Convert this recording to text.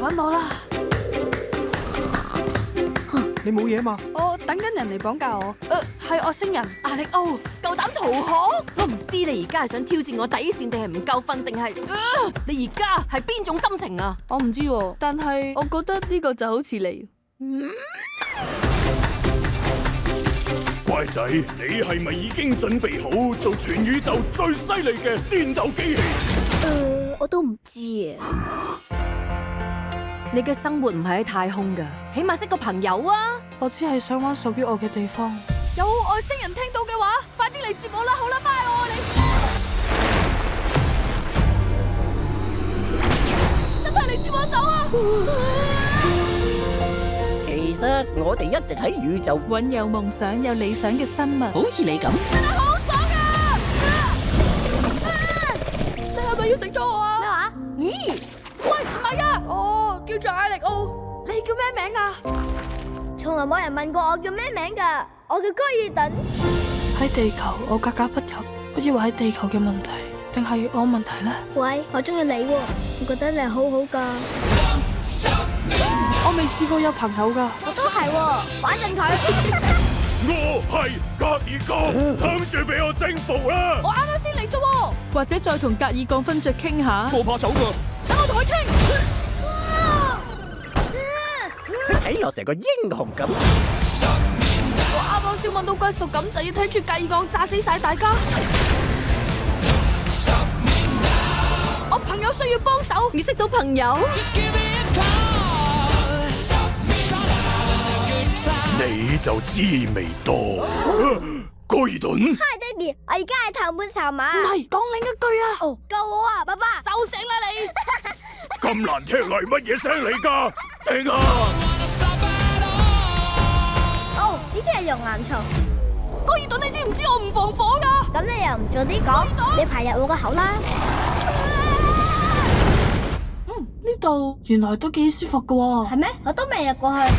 揾我啦！你冇嘢嘛？我等緊人嚟綁架我。係外星人。阿力歐，夠膽逃學？我唔知你而家係想挑戰我底線，定係唔夠瞓，定係你而家係邊種心情啊？我唔知喎，但係我覺得呢個就好似你。乖仔，你係咪已經準備好做全宇宙最犀利嘅戰鬥機器？我都唔知啊。你嘅生活唔係喺太空噶，起碼識個朋友啊！我只係想揾屬於我嘅地方。有外星人聽到嘅話，快啲嚟接我啦！好啦，拜我啊你！真係嚟接我走啊！其實我哋一直喺宇宙揾有夢想、有理想嘅生物，好似你咁。真係好爽啊！你係咪要食咗我啊？咩話？咦？喂，唔係啊！哦，叫做艾力奧。你叫咩名啊？從來冇人問過我叫咩名㗎，我叫高爾頓。喺地球，我格格不入。我以為係地球嘅問題，定係我問題咧？喂，我中意你喎，我覺得你好好㗎。我未試過有朋友㗎。我都係喎，反正佢。我係格爾剛，諗住俾我征服啦！我啱啱先嚟啫喎。或者再同格爾鋼分著傾下。我怕醜㗎。等我同佢傾。佢睇落成個英雄咁。我啱啱先揾到歸屬感，就要睇住計鋼炸死晒大家。我朋友需要幫手，你識到朋友？你就滋味多。高爾頓，嗨，爹哋，我而家係頭半籌碼。唔係講另一句啊！哦，救我啊，爸爸！收醒啦你！咁難聽係乜嘢聲嚟㗎？停啊！哦，呢啲係熔岩蟲。高爾頓，你知唔知我唔防火㗎？咁你又唔早啲講，你排入我個口啦。呢度原來都幾舒服㗎喎。係咩？我都未入過去。